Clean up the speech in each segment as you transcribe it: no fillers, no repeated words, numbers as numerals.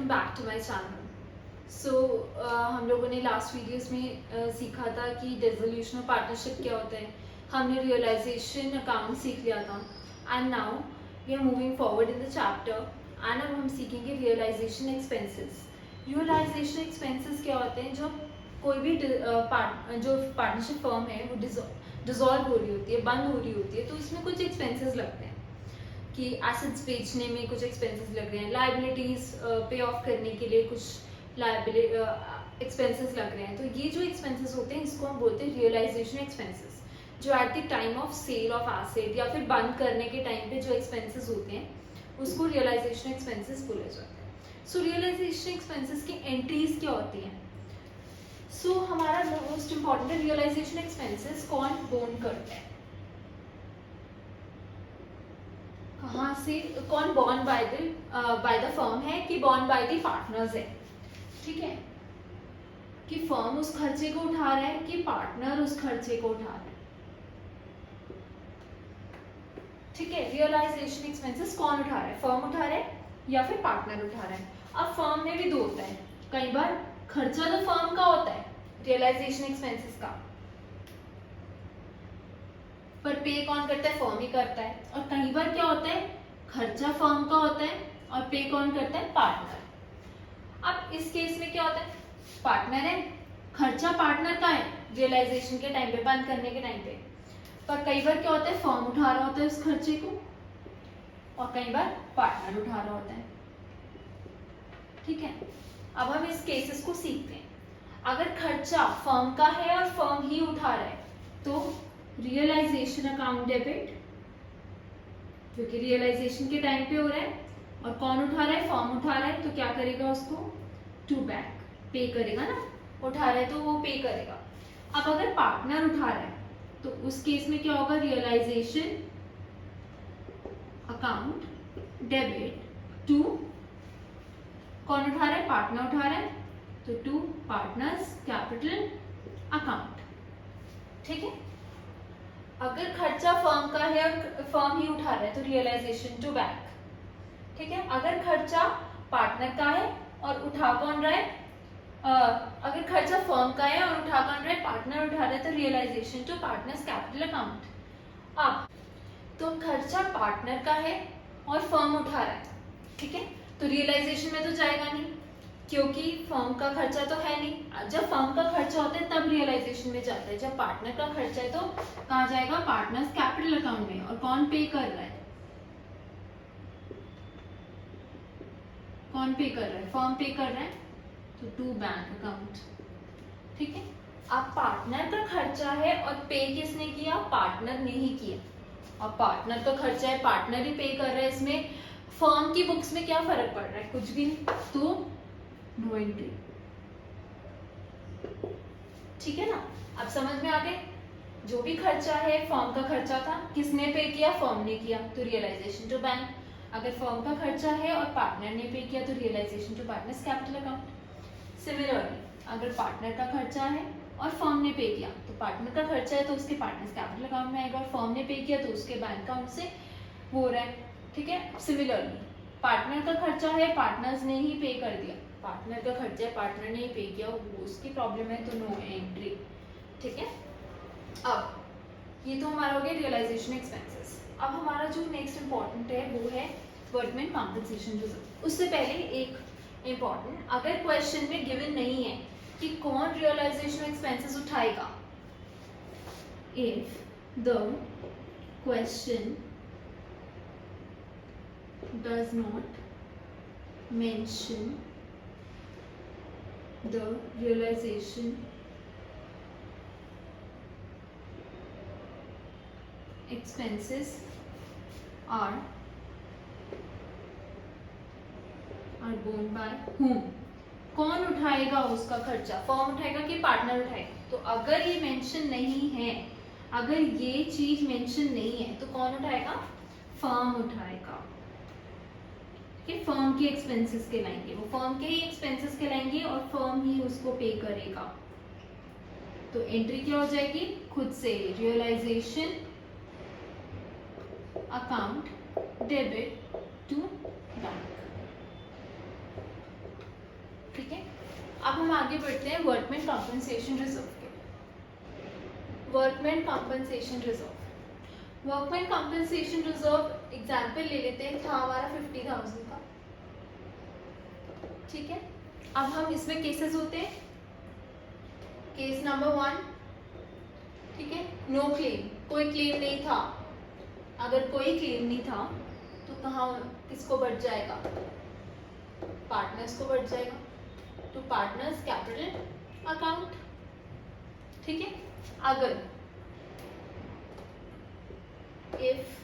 Back to my channel. So हम लोगों ने लास्ट वीडियोस में सीखा था कि डिसोल्यूशन ऑफ पार्टनरशिप क्या होता है। हमने रियलाइजेशन अकाउंट सीख लिया था and now we are moving forward in the chapter and अब हम सीखेंगे रियलाइजेशन एक्सपेंसेस। रियलाइजेशन एक्सपेंसेस क्या होते हैं? जब कोई भी जो पार्टनरशिप फर्म है वो डिसॉल्व हो रही होती है, बंद हो रही होती है, तो इसमें कुछ एक्सपेंसेस लगते हैं कि एसेट्स बेचने में कुछ एक्सपेंसेस लग रहे हैं, लाइबिलिटीज पे ऑफ करने के लिए कुछ लाइबिलिटी एक्सपेंसेस लग रहे हैं। तो ये जो एक्सपेंसेस होते हैं इसको हम बोलते हैं रियलाइजेशन एक्सपेंसेस, जो at the time of sale of asset या फिर बंद करने के टाइम पे जो एक्सपेंसेस होते हैं उसको रियलाइजेशन एक्सपेंसेस बोला जाता है। सो रियलाइजेशन एक्सपेंसेस की एंट्रीज क्या होती हैं? सो हमारा मोस्ट इंपॉर्टेंट है रियलाइजेशन एक्सपेंसेस कौन बोन करता है, कहाँ से, कौन बॉन्ड बाय द फर्म है कि बॉन्ड बाय द पार्टनर्स है। ठीक है, कि फर्म उस खर्चे को उठा रहा है कि पार्टनर उस खर्चे को उठा रहा है। ठीक है, रियलाइजेशन एक्सपेंसेस कौन उठा रहा है? फर्म उठा रहा है या फिर पार्टनर उठा रहा है। अब फर्म में भी दो होता है, कई बार खर्चा तो फर्म का होता है रियलाइजेशन एक्सपेंसेस का, पर पे कौन करता है? फर्म ही करता है। और कई बार क्या होता है, खर्चा फर्म का होता है और पे कौन करता है? पार्टनर। अब इस केस में क्या होता है, पार्टनर है, खर्चा पार्टनर का है रियलाइजेशन के टाइम पे, बंद करने के टाइम पे, पर कई बार क्या होता है, फर्म उठा रहा होता है उस खर्चे को और कई बार पार्टनर उठा रहा होता है। ठीक है, अब हम इस केसेस को सीखते हैं। अगर खर्चा फर्म का है और फर्म ही उठा रहा है तो रियलाइजेशन अकाउंट डेबिट, क्योंकि रियलाइजेशन के टाइम पे हो रहा है और कौन उठा रहा है? फर्म उठा रहा है, तो क्या करेगा? उसको टू बैक पे करेगा ना, उठा रहा है तो वो पे करेगा। अब अगर पार्टनर उठा रहा है तो उस केस में क्या होगा? रियलाइजेशन अकाउंट डेबिट टू, कौन उठा रहा है? पार्टनर उठा रहा है, तो टू पार्टनर्स कैपिटल अकाउंट। ठीक है, अगर खर्चा फर्म का है और फर्म ही उठा रहा है तो रियलाइजेशन टू बैंक। ठीक है, अगर खर्चा पार्टनर का है और उठा कौन रहा है, अगर खर्चा फर्म का है और उठा कौन रहा है? पार्टनर उठा रहा है, तो realization to partners capital account. अब तो खर्चा पार्टनर का है और फर्म उठा रहा है, ठीक है, तो रियलाइजेशन में तो जाएगा नहीं क्योंकि फर्म का खर्चा तो है नहीं। जब फर्म का खर्चा होता है तब रियलाइजेशन में जाता है, जब पार्टनर का खर्चा है तो कहाँ जाएगा? पार्टनर्स कैपिटल अकाउंट में। और कौन पे कर रहा है? कौन पे कर रहा है? फर्म पे कर रहा है, तो टू बैंक अकाउंट। ठीक है, अब पार्टनर का खर्चा है और पे किसने किया? पार्टनर ने ही किया। अब पार्टनर का खर्चा है, पार्टनर ही पे कर रहा है, इसमें फर्म की बुक्स में क्या फर्क पड़ रहा है? कुछ भी नहीं, तो नो एंट्री। ठीक है ना, अब समझ में आ गए? जो भी खर्चा है फर्म का खर्चा था, किसने पे किया? फर्म ने किया, तो रियलाइजेशन टू बैंक। अगर फर्म का खर्चा है और पार्टनर ने पे किया तो realization to partners capital account. Similarly अगर पार्टनर का खर्चा है और फर्म ने पे किया तो पार्टनर का खर्चा है तो उसके पार्टनर्स कैपिटल अकाउंट में आएगा, और फर्म ने पे किया तो उसके बैंक अकाउंट से वो हो रहा है। ठीक है, सिमिलरली पार्टनर का खर्चा है, पार्टनर्स ने ही पे कर दिया, पार्टनर का खर्चा है, पार्टनर ने ही पे किया, वो उसकी प्रॉब्लम है तो नो एंट्री। ठीक है, अब ये तो हमारा हो गया रियलाइजेशन एक्सपेंसेस। अब हमारा जो नेक्स्ट इंपॉर्टेंट है वो है वर्कमैन कॉम्पनसेशन रिजर्व। उससे पहले एक इंपॉर्टेंट, अगर क्वेश्चन में गिवन नहीं है कि कौन रियलाइजेशन एक्सपेंसेस उठाएगा, if the question does not mention the realization expenses are borne by whom, कौन उठाएगा उसका खर्चा? फर्म उठाएगा कि पार्टनर उठाएगा? तो अगर ये मेंशन नहीं है, अगर ये चीज मेंशन नहीं है तो कौन उठाएगा? फर्म उठाएगा। फर्म के एक्सपेंसेस कहलाएंगे, वो फर्म के ही एक्सपेंसेस कहलाएंगे और फर्म ही उसको पे करेगा। तो एंट्री क्या हो जाएगी? खुद से realization account debit to bank. आगे बढ़ते हैं वर्कमैन कॉम्पनसेशन रिजर्व के। Workman compensation reserve, workman compensation reserve example ले लेते हैं, था हमारा 50,000 का, ठीक है। अब हम इसमें केसेस होते हैं, केस नंबर 1, ठीक है, नो क्लेम, कोई क्लेम नहीं था। अगर कोई क्लेम नहीं था तो कहाँ किसको बढ़ जाएगा, पार्टनर्स को बढ़ जाएगा, तो पार्टनर्स कैपिटल अकाउंट, ठीक है। अगर इफ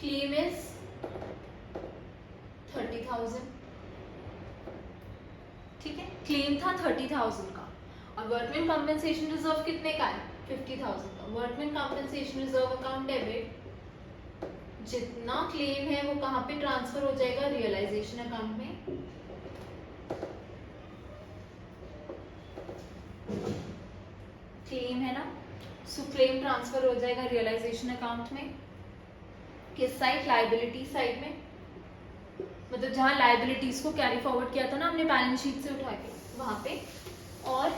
क्लेम इज 30,000, ठीक है, क्लेम था 30,000 का और वर्कमैन कॉम्पनसेशन रिजर्व कितने का है, 50,000 का। Workman compensation reserve account debit, जितना क्लेम है वो कहाँ पे ट्रांसफर हो जाएगा, रियलाइजेशन अकाउंट में। क्लेम है ना, सो क्लेम ट्रांसफर हो जाएगा रियलाइजेशन अकाउंट में। किस साइड, लायबिलिटी साइड में, मतलब जहां लायबिलिटीज को कैरी फॉरवर्ड किया था ना हमने बैलेंस शीट से उठा के, वहां पे। और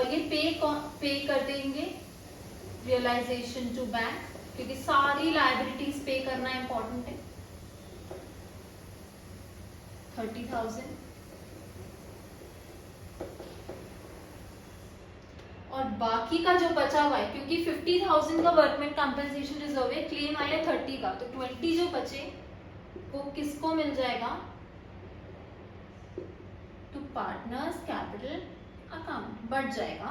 ये पे कर देंगे रियलाइजेशन टू बैंक, क्योंकि सारी लायबिलिटीज पे करना इंपॉर्टेंट है। 30,000 और बाकी का जो बचा हुआ है, क्योंकि 50,000 का वर्कमैन कॉम्पनसेशन रिजर्व है, क्लेम आया 30 का, तो 20 जो बचे वो किसको मिल जाएगा, टू पार्टनर्स कैपिटल अकाउंट, बढ़ जाएगा।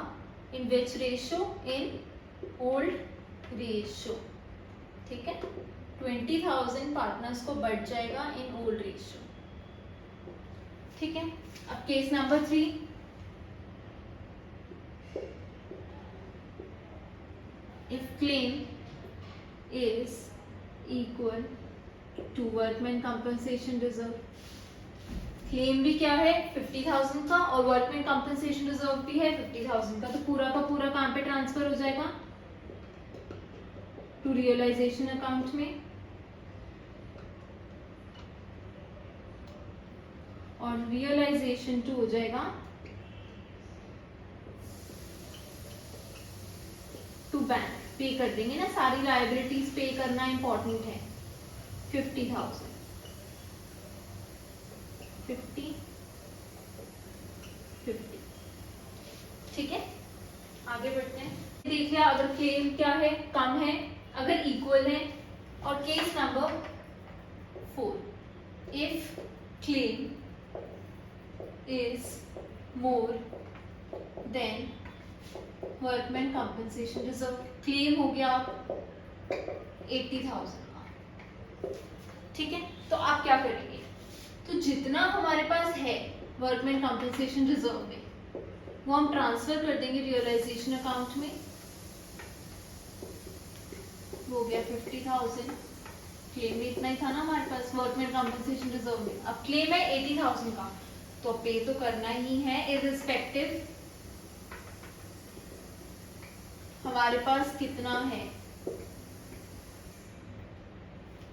In which ratio, in old ratio, ठीक है। 20,000 पार्टनर्स को बढ़ जाएगा इन ओल्ड रेशियो, ठीक है। अब case number 3, if claim is equal to workman compensation reserve, claim भी क्या है 50,000 का और वर्कमैन कॉम्पनसेशन रिजर्व भी है 50,000 का, तो पूरा का पूरा कहाँ पे ट्रांसफर हो जाएगा, टू रियलाइजेशन अकाउंट में। और रियलाइजेशन टू हो जाएगा टू बैंक, पे कर देंगे ना, सारी लायबिलिटीज पे करना इंपॉर्टेंट है। 50,000 50 50, ठीक है। आगे बढ़ते हैं, देख लिया अगर क्लेम क्या है, कम है, अगर इक्वल है। और case number 4, if claim is more than workman compensation reserve, claim हो गया 80,000 का, ठीक है। तो आप क्या करेंगे, तो जितना हमारे पास है वर्कमैन कॉम्पनसेशन रिजर्व में वो हम ट्रांसफर कर देंगे रियलाइजेशन अकाउंट में। हो गया 50,000, क्लेम भी इतना ही था ना हमारे पास वर्कमैन कॉम्पनसेशन रिजर्व में, अब क्लेम है 80,000 का, तो पे तो करना ही है इररिस्पेक्टिव हमारे पास कितना है।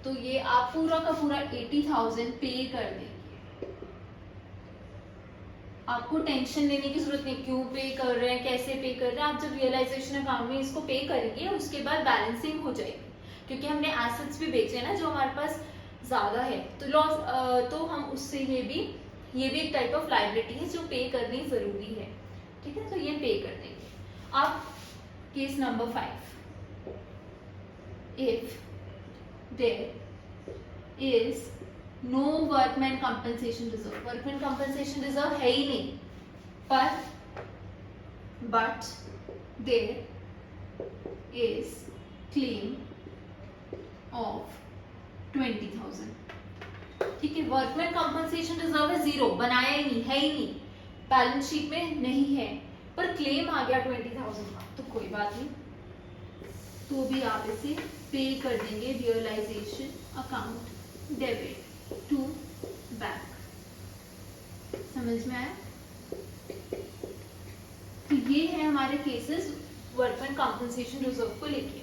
तो ये आप पूरा का पूरा 80,000 पे कर देंगे, आपको टेंशन लेने की जरूरत नहीं क्यों पे कर रहे हैं, कैसे पे कर रहे हैं। आप जब रियलाइजेशन अकाउंट में इसको पे करेंगे उसके बाद बैलेंसिंग हो जाएगी, क्योंकि हमने एसेट्स भी बेचे ना जो हमारे पास ज्यादा है, तो लॉस तो हम उससे ये भी एक टाइप ऑफ लायबिलिटी है जो पे करनी जरूरी है, ठीक है। तो ये पे कर देंगे। अब case number 5, if there is no workman compensation reserve, workman compensation reserve है ही नहीं, but there is claim of 20,000, ठीक है। वर्कमैन कॉम्पनसेशन रिजर्व है 0, बनाया ही नहीं, है ही नहीं, बैलेंस शीट में नहीं है, पर क्लेम आ गया 20,000 का, तो कोई बात नहीं, तो भी आप इसे पे कर देंगे realization account debit to bank. समझ में आया? तो ये है हमारे केसेस वर्कमैन कॉम्पनसेशन रिजर्व को लेके,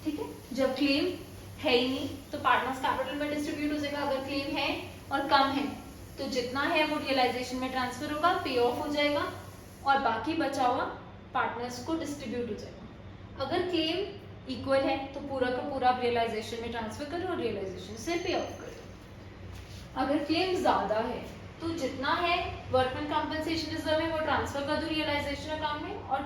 ठीक है। जब क्लेम है ही नहीं तो पार्टनर्स कैपिटल में डिस्ट्रीब्यूट हो जाएगा, अगर क्लेम है और कम है तो जितना है वो रियलाइजेशन में ट्रांसफर होगा, पे ऑफ हो जाएगा और बाकी बचा हुआ पार्टनर्स को डिस्ट्रीब्यूट हो जाएगा। अगर क्लेम इक्वल है तो पूरा का पूरा आप रियलाइजेशन में ट्रांसफर करो और रियलाइजेशन से पे ऑफ करो। अगर क्लेम ज्यादा है तो जितना है वर्कमैन कंपनसेशन रिजर्व में वो ट्रांसफर कर दो रियलाइजेशन अकाउंट में, और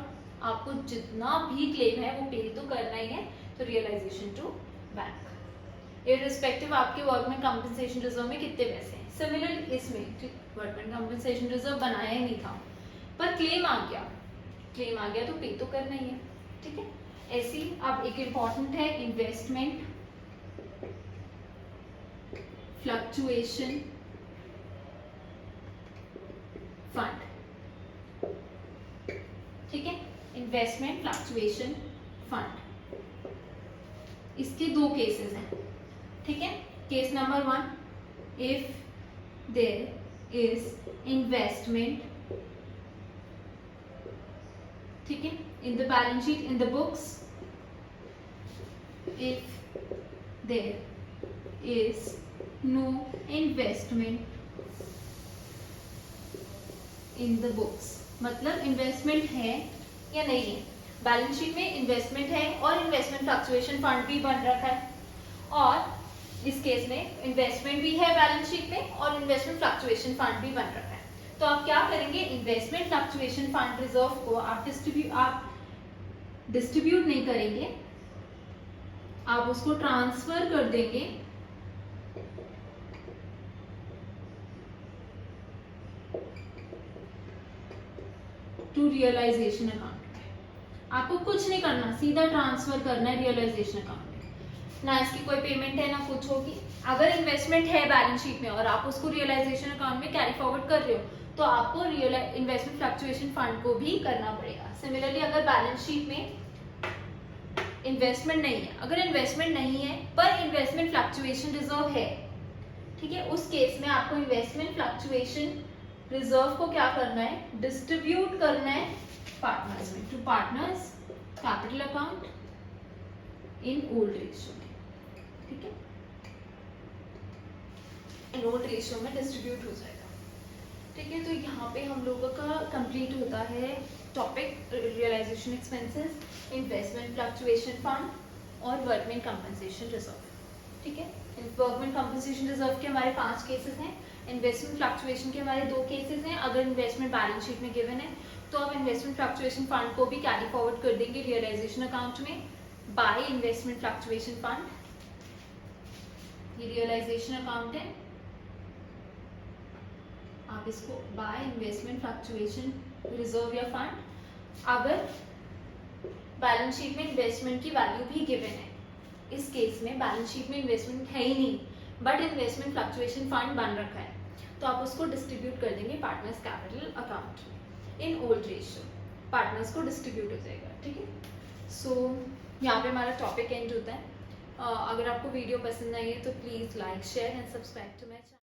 आपको जितना भी क्लेम है वो पे तो करना ही है, तो रियलाइजेशन टू बैंक इररिस्पेक्टिव आपके वर्कमैन कंपनसेशन रिजर्व में कितने पैसे हैं। सिमिलरली इसमें वर्कमैन कंपनसेशन रिजर्व बनाया ही नहीं था पर क्लेम आ गया तो पे तो करना ही है, ठीक है। ऐसे ही अब एक इम्पॉर्टेंट है इन्वेस्टमेंट फ्लक्चुएशन फंड, ठीक है। इन्वेस्टमेंट फ्लक्चुएशन फंड, इसके दो केसेस हैं, ठीक है। Case number 1, if there is investment, ठीक है, in the balance sheet, in the books, if there is no investment in the books, मतलब इन्वेस्टमेंट है या नहीं है। बैलेंस शीट में इन्वेस्टमेंट है और इन्वेस्टमेंट फ्लक्चुएशन फंड भी बन रखा है, और इस केस में इन्वेस्टमेंट भी है बैलेंस शीट में और इन्वेस्टमेंट फ्लक्चुएशन फंड भी बन रखा है। तो आप क्या करेंगे, इन्वेस्टमेंट फ्लक्चुएशन फंड रिजर्व को आप डिस्ट्रीब्यूट नहीं करेंगे, आप उसको ट्रांसफर कर देंगे टू रियलाइजेशन अकाउंट में। आपको कुछ नहीं करना, सीधा ट्रांसफर करना है रियलाइजेशन अकाउंट में, ना इसकी कोई पेमेंट है ना कुछ होगी। अगर इन्वेस्टमेंट है बैलेंस शीट में और आप उसको रियलाइजेशन अकाउंट में कैरी फॉरवर्ड कर रहे हो तो आपको इन्वेस्टमेंट फ्लक्चुएशन फंड को भी करना पड़ेगा। सिमिलरली अगर बैलेंस शीट में इन्वेस्टमेंट नहीं है, अगर इन्वेस्टमेंट नहीं है पर इन्वेस्टमेंट फ्लक्चुएशन रिजर्व है, ठीक है, उस केस में आपको इन्वेस्टमेंट फ्लक्चुएशन रिजर्व को क्या करना है, डिस्ट्रीब्यूट करना है पार्टनर्स में, to partners capital account in old ratio में, ठीक है, इन ओल्ड रेशियो में डिस्ट्रीब्यूट हो जाएगा, ठीक है। तो यहाँ पे हम लोगों का कंप्लीट होता है topic realization expenses, investment fluctuation fund और वर्कमैन कंपनसेशन रिजर्व, ठीक है। वर्कमैन कंपनसेशन रिजर्व के हमारे 5 केसेस हैं, इन्वेस्टमेंट फ्लक्चुएशन के हमारे 2 केसेस हैं। अगर इन्वेस्टमेंट बैलेंस शीट में गिवन है तो आप इन्वेस्टमेंट फ्लक्चुएशन फंड को भी कैरी फॉरवर्ड कर देंगे रियलाइजेशन अकाउंट में बाय इन्वेस्टमेंट फ्लक्चुएशन फंड, ये रियलाइजेशन अकाउंट है, आप इसको बाय इन्वेस्टमेंट फ्लक्चुएशन रिजर्व या फंड। अगर बैलेंस शीट में इन्वेस्टमेंट की वैल्यू भी गिवन है, इस केस में बैलेंस शीट में इन्वेस्टमेंट है ही नहीं बट इन्वेस्टमेंट फ्लक्चुएशन फंड बन रखा है, तो आप उसको डिस्ट्रीब्यूट कर देंगे पार्टनर्स कैपिटल अकाउंट में इन ओल्ड रेशियो, पार्टनर्स को डिस्ट्रीब्यूट हो जाएगा, ठीक है। सो यहाँ पे हमारा टॉपिक एंड होता है। अगर आपको वीडियो पसंद आई है तो please like share and subscribe to my channel.